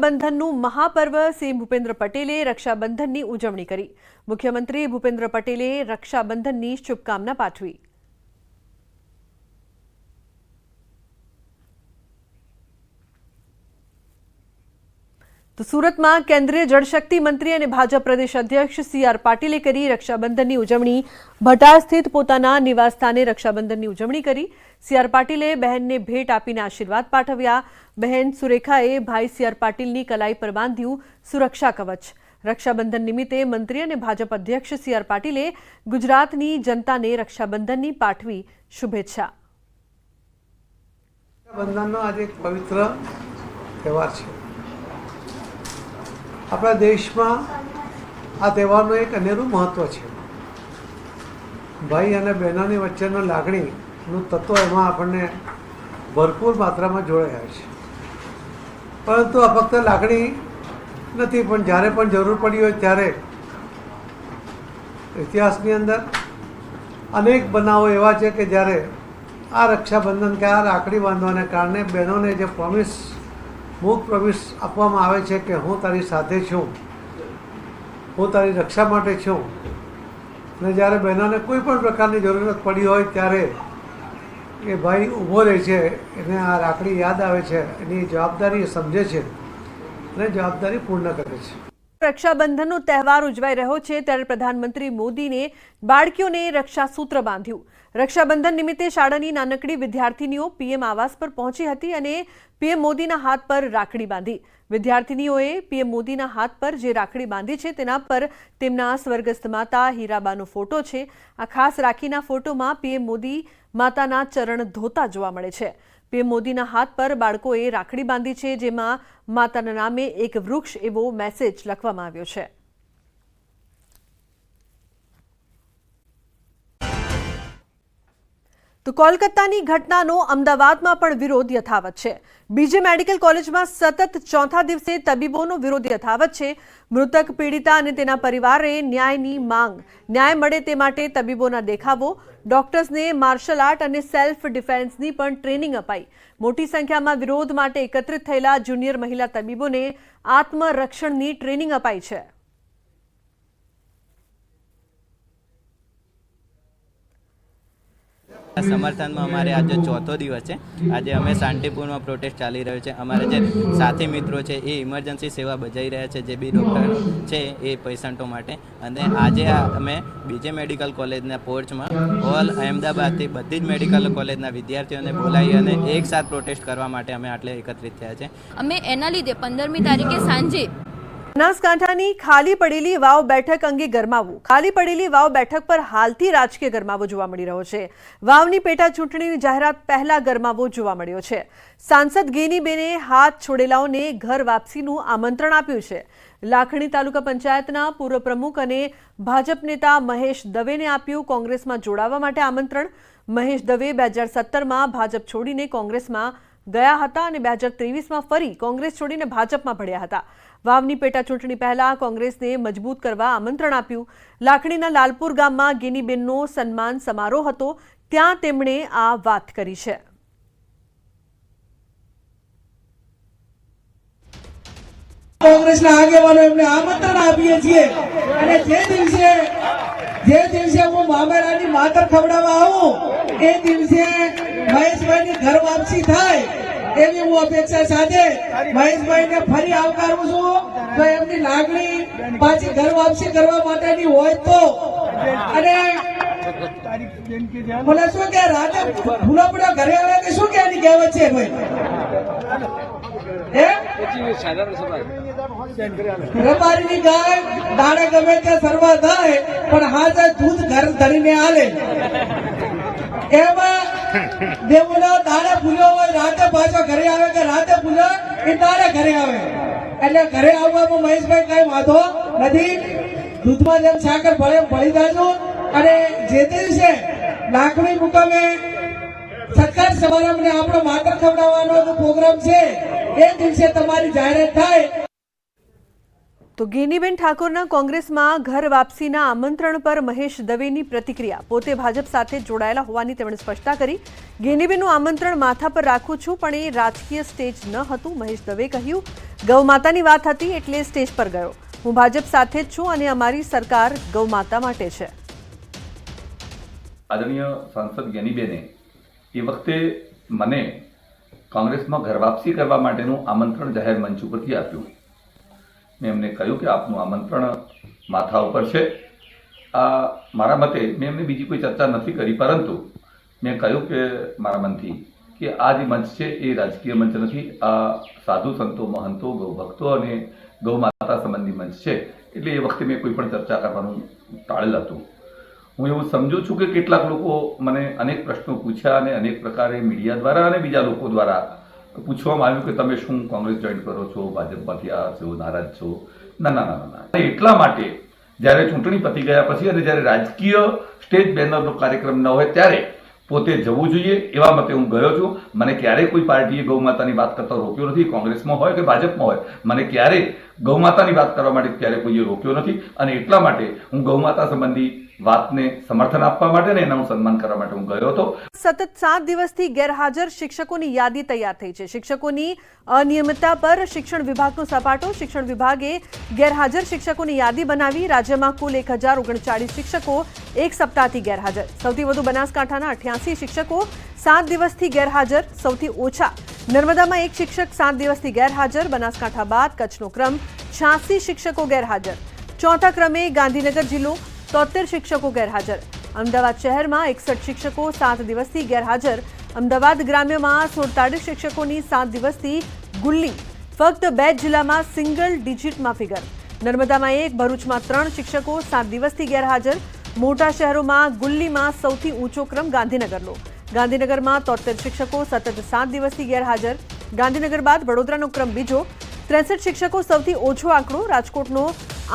રક્ષાબંધનનું મહાપર્વ CM Bhupendra પટેલે રક્ષાબંધનની ઉજવણી કરી। મુખ્યમંત્રી ભૂપેન્દ્ર પટેલે રક્ષાબંધનની શુભકામના પાઠવી। તો સુરતમાં કેન્દ્રીય જળશક્તિ મંત્રી અને ભાજપ પ્રદેશ અધ્યક્ષ સી.આર. પાટીલે કરી રક્ષાબંધનની ઉજવણી। ભટાર સ્થિત પોતાના નિવાસસ્થાને રક્ષાબંધનની ઉજવણી કરી। સી.આર. પાટીલે બહેનને ભેટ આપીને આશીર્વાદ પાઠવ્યા। બહેન સુરેખાએ ભાઈ સી.આર. પાટીલની કલાઈ પર બાંધ્યું સુરક્ષા કવચ। રક્ષાબંધન નિમિત્તે મંત્રી અને ભાજપ અધ્યક્ષ સી.આર. પાટીલે ગુજરાતની જનતાને રક્ષાબંધનની પાઠવી શુભેચ્છા। રક્ષાબંધનનો આજે એક પવિત્ર તહેવાર છે। આપણા દેશમાં આ તહેવારનું એક અનેરું મહત્ત્વ છે। ભાઈ અને બહેનોની વચ્ચેનો લાગણીનું તત્વ એમાં આપણને ભરપૂર માત્રામાં જોડાયા છે। પરંતુ આ ફક્ત લાગણી નથી, પણ જ્યારે પણ જરૂર પડી હોય ત્યારે ઇતિહાસની અંદર અનેક બનાવો એવા છે કે જ્યારે આ રક્ષાબંધન કે આ રાખડી બાંધવાને કારણે બહેનોને જે મૂક પ્રોમિસ આપવામાં આવે છે કે હું તારી સાથે છું, હું તારી રક્ષા માટે છું, અને જ્યારે બહેનોને કોઈ પણ પ્રકારની જરૂરત પડી હોય ત્યારે એ ભાઈ ઊભો રહે છે, એને આ રાખડી યાદ આવે છે, એની જવાબદારી સમજે છે અને જવાબદારી પૂર્ણ કરે છે। રક્ષાબંધનનો તહેવાર ઉજવાઈ રહ્યો છે ત્યારે પ્રધાનમંત્રી મોદીને બાળકીઓને રક્ષાસૂત્ર બાંધ્યું। રક્ષાબંધન નિમિત્તે શાળાની નાનકડી વિદ્યાર્થીનીઓ પીએમ આવાસ પર પહોંચી હતી અને પીએમ મોદીના હાથ પર રાખડી બાંધી। વિદ્યાર્થીનીઓએ પીએમ મોદીના હાથ પર જે રાખડી બાંધી છે તેના પર તેમના સ્વર્ગસ્થ માતા હીરાબાનો ફોટો છે। આ ખાસ રાખીના ફોટોમાં પીએમ મોદી માતાના ચરણ ધોતા જોવા મળે છે। પીએમ મોદીના હાથ પર બાળકોએ રાખડી બાંધી છે, જેમાં માતાના નામે એક વૃક્ષ એવો મેસેજ લખવામાં આવ્યો છે। તો કોલકાતાની ઘટનાનો અમદાવાદમાં પણ વિરોધ યથાવત છે। બીજે મેડિકલ કોલેજમાં સતત ચોથા દિવસે તબીબોનો વિરોધ યથાવત છે। મૃતક પીડિતા અને તેના પરિવારે ન્યાયની માંગ, ન્યાય મળે તે માટે તબીબોના દેખાવો, ડોક્ટર્સને માર્શલ આર્ટ અને સેલ્ફ ડિફેન્સની પણ ટ્રેનિંગ અપાઈ। મોટી સંખ્યામાં વિરોધ માટે એકત્રિત થયેલા જુનિયર મહિલા તબીબોને આત્મરક્ષણની ટ્રેનિંગ અપાઈ છે। समर्थन में अमारे आज चौथो दिवस है। आज अमे शांतिपूर्ण प्रोटेस्ट चाली रह्यो छे। अमारे जे साथी मित्रों है ये इमरजन्सी सेवा बजाई रह्या छे, जे बी डॉक्टर है ये पेशंटों माटे। अने आज अमे बीजे मेडिकल कॉलेजना पोर्च में ऑल अहमदाबाद थी बधी ज मेडिकल कॉलेजना विद्यार्थीओ ने बोलाई अने एक साथ प्रोटेस्ट करवा माटे अमे आटले एकत्रित थया छे। अमे एना लीधे 15મી તારીખે સાંજે બનાસકાંઠાની ખાલી પડેલી વાવ બેઠક અંગે ગરમાવો। ખાલી પડેલી વાવ બેઠક પર હાલથી રાજકીય ગરમાવો જોવા મળી રહ્યો છે। વાવની પેટા ચૂંટણીની જાહેરાત પહેલા ગરમાવો જોવા મળ્યો છે। સાંસદ ગેનીબેને હાથ છોડેલાઓને ઘર વાપસીનું આમંત્રણ આપ્યું છે। લાખણી તાલુકા પંચાયતના પૂર્વ પ્રમુખ અને ભાજપ નેતા મહેશ દવેને આપ્યું કોંગ્રેસમાં જોડાવા માટે આમંત્રણ। મહેશ દવે 2017માં ભાજપ છોડીને કોંગ્રેસમાં ગયા હતા અને 2023માં ફરી કોંગ્રેસ છોડીને ભાજપમાં ભળ્યા હતા। વાવની પેટા ચૂંટણી પહેલા કોંગ્રેસને મજબૂત કરવા આમંત્રણ આપ્યું। લાખણીના લાલપુર ગામમાં ગેનીબેનનો સન્માન સમારોહ હતો, ત્યાં તેમણે આ વાત કરી છે। કોંગ્રેસના આગેવાનો એમને આમંત્રણ આપીએ છીએ અને જે દિવસે હું મામેરાની માતર ખવડાવવા આવું એ દિવસે મહેશભાઈની ઘર વાપસી થાય એવી હું અપેક્ષા સાથે મહેશભાઈને ફરી આવકારું છું। તો એમની લાગણી પાછી ઘર વાપસી કરવા માટેની હોય તો અને બોલે શું કે રાતે ફૂલપડો ઘરે આવે કે શું કે એની કહેવત છે ભાઈ રબારીની ગાય દાડે ગમે તે સરવા થાય પણ હાજર દૂધ ઘર ધરીને આલે। એમાં દેવનો દાડે ભૂલ્યો હોય રાતે પાછો ઘરે આવે કે રાતે ભૂલ્યો એ દાડે ઘરે આવે, એટલે ઘરે આવવામાં મહેશભાઈ કઈ વાંધો નથી। દૂધમાં જેમ સાકર ભળે ભળી જાજો અને જે દિવસે લાખણી મુકામે સત્કાર સમારંભને આપણો માતર ખવડાવવાનો પ્રોગ્રામ છે એ દિવસે તમારી જાહેરાત થાય। તો ગેનીબેન ઠાકોરના કોંગ્રેસમાં ઘર વાપસીના આમંત્રણ પર મહેશ દવેની પ્રતિક્રિયા। પોતે ભાજપ સાથે જોડાયેલા હોવાની તેમણે સ્પષ્ટતા કરી। ગેનીબેનનું આમંત્રણ માથા પર રાખું છું, પણ એ રાજકીય સ્ટેજ ન હતું, મહેશ દવે કહ્યું। ગૌ માતાની વાત હતી એટલે સ્ટેજ પર ગયો. હું ભાજપ સાથે જ છું અને અમારી સરકાર ગૌ માતા માટે છે. આદરણીય સાંસદ જ્ઞાનીબેને એ વખતે મને કોંગ્રેસમાં ઘર વાપસી કરવા માટેનું આમંત્રણ જાહેર મંચ ઉપરથી આપ્યું. મેં એમને કહ્યું કે આપનું આમંત્રણ માથા ઉપર છે. આ મારા મતે મેં એમને બીજી કોઈ ચર્ચા નથી કરી, પરંતુ મેં કહ્યું કે મારા મનથી કે આ જે મંચ છે એ રાજકીય મંચ નથી. આ સાધુ સંતો, મહંતો, ગૌભક્તો અને ગૌ માતા સંબંધી મંચ છે. એટલે એ વખતે મેં કોઈ પણ ચર્ચા કરવાનું ટાળેલ હતું. હું એવું સમજુ છું કે કેટલાક લોકો મને અનેક પ્રશ્નો પૂછ્યા અને અનેક પ્રકારે મીડિયા દ્વારા અને બીજા લોકો દ્વારા પૂછવામાં આવ્યું કે તમે શું કોંગ્રેસ જોઈન કરો છો, ભાજપમાંથી આ છો, નારાજ છો? ના ના ના ના. એટલા માટે જ્યારે ચૂંટણી પતી ગયા પછી અને જ્યારે રાજકીય સ્ટેજ બેનરનો કાર્યક્રમ ન હોય ત્યારે પોતે જવું જોઈએ એવા મતે હું ગયો છું. મને ક્યારેય કોઈ પાર્ટીએ ગૌ માતાની વાત કરતા રોક્યો નથી. કોંગ્રેસમાં હોય કે ભાજપમાં હોય, મને ક્યારેય ગૌ માતાની વાત કરવા માટે ક્યારેય કોઈએ રોક્યો નથી. અને એટલા માટે હું ગૌ માતા સંબંધી વાતને સમર્થન આપવા માટે ને એનું સન્માન કરવા માટે હું ગયો હતો. સતત 7 દિવસથી ગેરહાજર શિક્ષકોની યાદી તૈયાર થઈ છે. શિક્ષકોની અનિયમિતતા પર શિક્ષણ વિભાગનો સપાટો. શિક્ષણ વિભાગે ગેરહાજર શિક્ષકોની યાદી બનાવી. રાજ્યમાં કુલ 1039 શિક્ષકો એક સપ્તાહથી ગેરહાજર. સૌથી વધુ બનાસકાંઠાના 88 શિક્ષકો 7 દિવસથી ગેરહાજર. સૌથી ઓછા નર્મદામાં 1 શિક્ષક 7 દિવસથી ગેરહાજર. બનાસકાંઠા બાદ કચ્છનો ક્રમ 86 શિક્ષકો ગેરહાજર. ચોથા ક્રમે ગાંધીનગર જિલ્લો 73 શિક્ષકો ગેરહાજર. અમદાવાદ શહેરમાં 61 શિક્ષકો 7 દિવસથી ગેરહાજર. અમદાવાદ ગ્રામ્યમાં 47 શિક્ષકોની 7 દિવસથી ગુલ્લી. ફક્ત 2 જિલ્લામાં સિંગલ ડિજિટમાં ફિગર. નર્મદામાં 1, ભરૂચમાં 3 શિક્ષકો 7 દિવસથી ગેરહાજર. મોટા શહેરોમાં ગુલ્લીમાં સૌથી ઊંચો ક્રમ ગાંધીનગરનો. ગાંધીનગરમાં 73 શિક્ષકો સતત 7 દિવસથી ગેરહાજર. ગાંધીનગર બાદ વડોદરાનો ક્રમ બીજો. 63 શિક્ષકો સૌથી ઓછો આંકડો. રાજકોટનો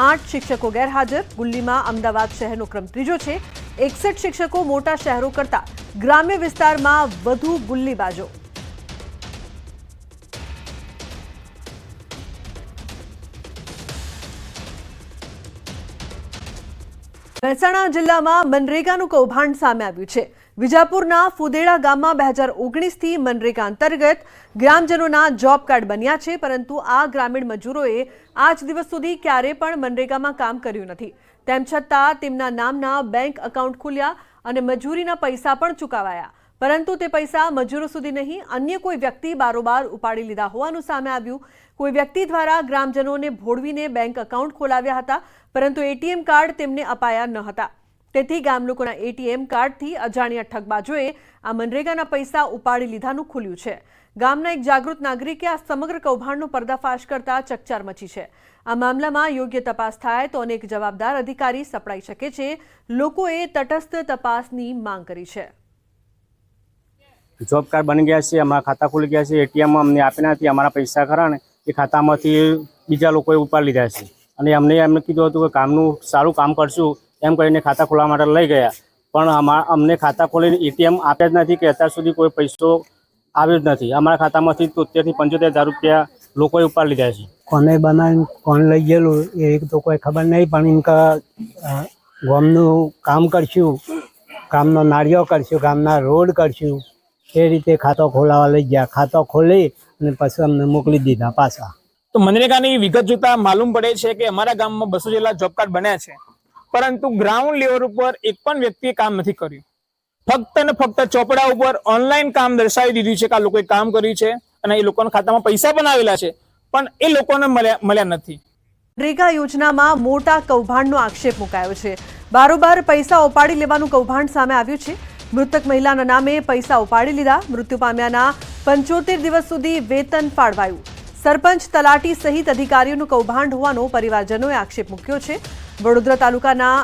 8 શિક્ષકો ગેરહાજર. ગુલ્લીમાં અમદાવાદ શહેરનો ક્રમ ત્રીજો છે. 61 શિક્ષકો મોટા શહેરો કરતા ગ્રામ્ય વિસ્તારમાં વધુ ગુલ્લીબાજો. મહેસાણા જિલ્લામાં મનરેગાનું કૌભાંડ સામે આવ્યું છે. વિજાપુરના ફુદેડા ગામમાં 2019થી મનરેગા અંતર્ગત ગ્રામજનોના જોબ કાર્ડ બન્યા છે, પરંતુ આ ગ્રામીણ મજૂરોએ આજ દિવસ સુધી ક્યારે પણ મનરેગામાં કામ કર્યું નથી. તેમ છતાં તેમના નામના બેંક એકાઉન્ટ ખુલ્યા અને મજૂરીના પૈસા પણ ચૂકવાયા, પરંતુ તે પૈસા મજૂરો સુધી નહીં, અન્ય કોઈ વ્યક્તિ બારોબાર ઉપાડી લીધા હોવાનું સામે આવ્યું. કોઈ વ્યક્તિ દ્વારા ગ્રામજનોને ભોળવીને બેંક એકાઉન્ટ ખોલાવ્યા હતા, પરંતુ એટીએમ કાર્ડ તેમને અપાયા ન હતા. તેથી ગામ લોકોના એટીએમ કાર્ડથી અજાણ્યા ઠગબાજોએ આ મનરેગાના પૈસા ઉપાડી લીધાનું ખુલ્યું છે. ગામના એક જાગૃત નાગરિકે આ સમગ્ર કૌભાંડનો પર્દાફાશ કરતા ચકચાર મચી છે. આ મામલામાં યોગ્ય તપાસ થાય તો અનેક જવાબદાર અધિકારી સપડાઈ શકે છે. લોકોએ તટસ્થ તપાસની માંગ કરી છે. જોબ કાર્ડ બની ગયા છે, અમારા ખાતા ખુલી ગયા છે, એટીએમ અમને આપ્યા નથી. અમારા પૈસા ખરા ને એ ખાતામાંથી બીજા લોકોએ ઉપાડી લીધા છે. અને એમને કીધું હતું કે કામનું સારું કામ કરશું એમ કરીને ખાતા ખોલવા માટે લઈ ગયા, પણ અમને ખાતા ખોલીને એટીએમ આપ્યા જ નથી કે અત્યાર સુધી કોઈ પૈસો આવ્યો જ નથી. અમારા ખાતામાંથી 73 થી 75,000 રૂપિયા લોકોએ ઉપાડી લીધા છે. કોને બનાવીને કોણ લઈ ગયેલું એ તો કોઈ ખબર નહીં, પણ ઇનકા ગામનું કામ કરશું, ગામનો નાળિયો કરશું, ગામના રોડ કરશું, એ રીતે ખાતો ખોલાવા લઈ ગયા. ખાતો ખોલી અને પછી અમને મોકલી દીધા પાછા. તો મનરેગાની વિગત જોતા માલુમ પડે છે કે અમારા ગામમાં 200 જેટલા જોબ કાર્ડ બન્યા છે, પરંતુ ગ્રાઉન્ડ લેવલ ઉપર એક પણ વ્યક્તિએ કામ નથી કર્યું. ફક્ત ને ફક્ત ચોપડા ઉપર ઓનલાઈન કામ દર્શાવી દીધું છે કે આ લોકોએ કામ કર્યું છે અને એ લોકોના ખાતામાં પૈસા પણ આવેલા છે, પણ એ લોકોને મળ્યા નથી. મનરેગા યોજનામાં મોટા કૌભાંડનો આક્ષેપ મુકાયો છે. બારોબાર પૈસા ઉપાડી લેવાનું કૌભાંડ સામે આવ્યું છે. મૃતક મહિલાના નામે પૈસા ઉપાડી લીધા. મૃત્યુ પામ્યાના 75 દિવસ સુધી વેતન ફાળવાયું. સરપંચ, તલાટી સહિત અધિકારીઓનું કૌભાંડ હોવાનો પરિવારજનોએ આક્ષેપ મૂક્યો છે. વડોદરા તાલુકાના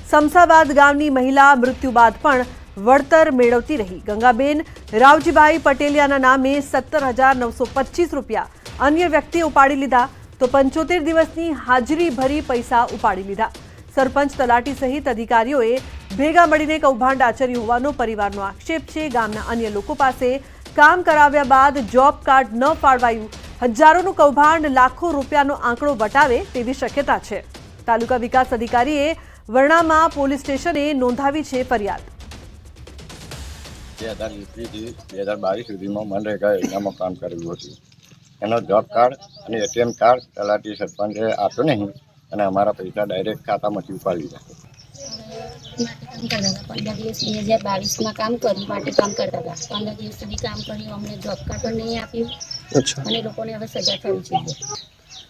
સમસાબાદ ગામની મહિલા મૃત્યુ બાદ પણ વળતર મેળવતી રહી. ગંગાબેન રાવજીભાઈ પટેલિયાના નામે 17,925 રૂપિયા અન્ય વ્યક્તિએ ઉપાડી લીધા, તો 75 દિવસની હાજરી ભરી પૈસા ઉપાડી લીધા. સરપંચ, તલાટી સહિત અધિકારીઓએ ભેગા મળીને કૌભાંડ આચર્યું હોવાનો પરિવારનો આક્ષેપ છે. ગામના અન્ય લોકો પાસે કામ કરાવ્યા બાદ જોબ કાર્ડ ન ફાળવાયું. હજારોનું કૌભાંડ લાખો રૂપિયાનો આંકડો વટાવે તેવી શક્યતા છે. તાલુકા વિકાસ અધિકારીએ વર્ણામાં પોલીસ સ્ટેશને નોંધાવી છે ફરિયાદ. 2021થી 2022 સુધીમાં મનરેગા યોજનામાં કામ કર્યું હતું. એનો જોબ કાર્ડ અને એટીએમ કાર્ડ તલાટી સરપંચે આપ્યો નહીં અને અમારા પૈસા ડાયરેક્ટ ખાતામાંથી ઉપાડી લીધા. માટી કામ કરતા હતા 2022 માં કામ કર્યું, માટી કામ કરતા હતા. 15 દિવસ સુધી કામ કર્યું, અમને જોબ કાર્ડ પણ નહીં આપ્યું અને લોકોને હવે સજા થવી જોઈએ.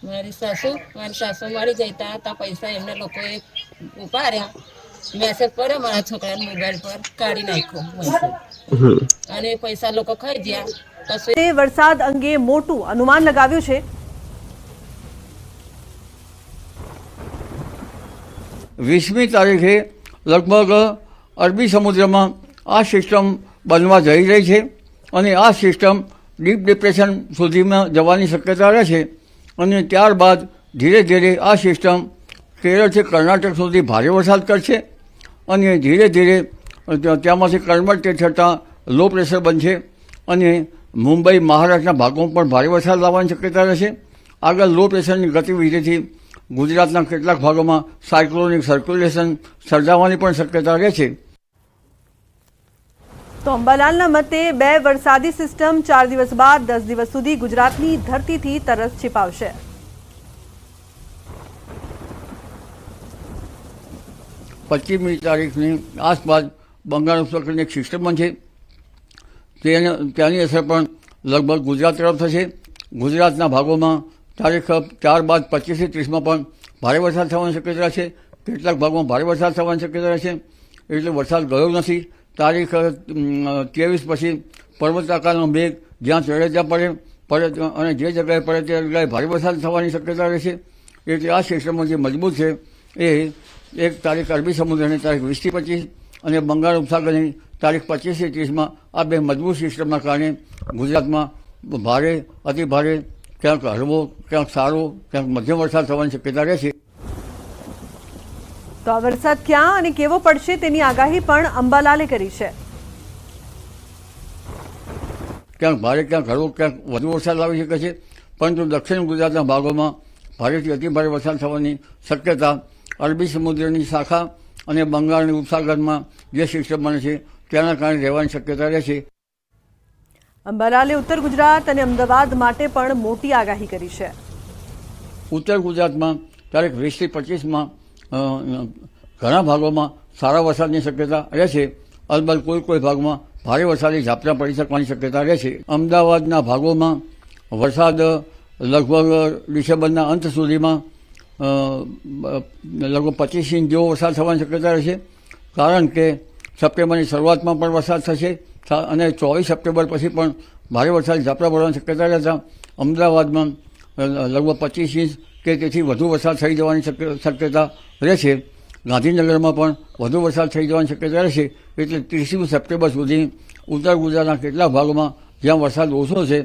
મારી સાસુ મળી જતા હતા, પૈસા એમને લોકોએ ઉપાડ્યા, મેસેજ પડ્યો મારા છોકરાના મોબાઈલ પર, કાઢી નાખ્યો અને પૈસા લોકો ખાઈ ગયા. તે વરસાદ અંગે મોટું અનુમાન લગાવ્યું છે. 20મી તારીખે લગભગ અરબી સમુદ્રમાં આ સિસ્ટમ બનવા જઈ રહી છે અને આ સિસ્ટમ ડીપ ડિપ્રેશન સુધીમાં જવાની શક્યતા રહે છે અને ત્યારબાદ ધીરે ધીરે આ સિસ્ટમ કેરળથી કર્ણાટક સુધી ભારે વરસાદ કરશે અને ધીરે ધીરે ત્યાંમાંથી કન્વર્ટ થતાં લો પ્રેશર બનશે અને મુંબઈ મહારાષ્ટ્રના ભાગોમાં પણ ભારે વરસાદ લાવવાની શક્યતા રહેશે. આગળ લો પ્રેશરની ગતિવિધિથી ગુજરાતના કેટલાક ભાગોમાં સાયક્લોનિક સર્ક્યુલેશન સર્જાવાની પણ શક્યતા રહે છે. તો અંબાલાલના મતે 2 વરસાદી સિસ્ટમ 4 દિવસ બાદ 10 દિવસ સુધી ગુજરાતની ધરતીથી તરસ छिपावશે. પચીસમી તારીખની આસપાસ બંગાળ ઉપસાગરની એક સિસ્ટમ બનશે, ત્યાંની અસર પણ લગભગ ગુજરાત તરફ થશે. ગુજરાતના ભાગોમાં તારીખ 4 બાદ 25 થી 30માં પણ ભારે વરસાદ થવાની શક્યતા છે. કેટલાક ભાગમાં ભારે વરસાદ થવાની શક્યતા છે, એટલે વરસાદ ગયો નથી. તારીખ 23 પછી પર્વતાકારનો મેઘ જ્યાં ચડે ત્યાં પડે અને જે જગ્યાએ પડે તે જગ્યાએ ભારે વરસાદ થવાની શક્યતા રહેશે. એટલે આ સિસ્ટમો જે મજબૂત છે એ એક તારીખ અરબી સમુદ્રની તારીખ 20 થી 25 અને બંગાળ ઉપસાગરની તારીખ 25 થી 30માં આ 2 મજબૂત સિસ્ટમના કારણે ગુજરાતમાં ભારે અતિભારે ક્યાંક હળવો ક્યાંક સારો ક્યાંક મધ્યમ વરસાદ થવાની શક્યતા રહેશે. તો આ વરસાદ ક્યાં અને કેવો પડશે તેની આગાહી પણ અંબાલાલે કરી છે. ક્યાંક ભારે ક્યાંક હળવો ક્યાંક વધુ વરસાદ આવી શકે છે, પરંતુ દક્ષિણ ગુજરાતના ભાગોમાં ભારેથી અતિભારે વરસાદ થવાની શક્યતા અરબી સમુદ્રની શાખા અને બંગાળની ઉપસાગરમાં જે સિસ્ટમ બને છે તેના કારણે રહેવાની શક્યતા રહેશે. અંબાલાલે ઉત્તર ગુજરાત અને અમદાવાદ માટે પણ મોટી આગાહી કરી છે. ઉત્તર ગુજરાતમાં તારીખ 20 થી 25માં ઘણા ભાગોમાં સારા વરસાદની શક્યતા રહેશે. અલબત્ત કોઈ ભાગમાં ભારે વરસાદી ઝાપટા પડી શકવાની શક્યતા રહેશે. અમદાવાદના ભાગોમાં વરસાદ લગભગ ડિસેમ્બરના અંત સુધીમાં લગભગ 25 ઇંચ જેવો વરસાદ થવાની શક્યતા રહેશે, કારણ કે સપ્ટેમ્બરની શરૂઆતમાં પણ વરસાદ થશે અને 24 સપ્ટેમ્બર પછી પણ ભારે વરસાદ ઝાપટા પડવાની શક્યતા રહેતા અમદાવાદમાં લગભગ 25 ઇંચ કે તેથી વધુ વરસાદ થઈ જવાની શક્યતા રહેશે. ગાંધીનગરમાં પણ વધુ વરસાદ થઈ જવાની શક્યતા રહેશે. એટલે 30 સપ્ટેમ્બર સુધી ઉત્તર ગુજરાતના કેટલાક ભાગોમાં જ્યાં વરસાદ ઓછો છે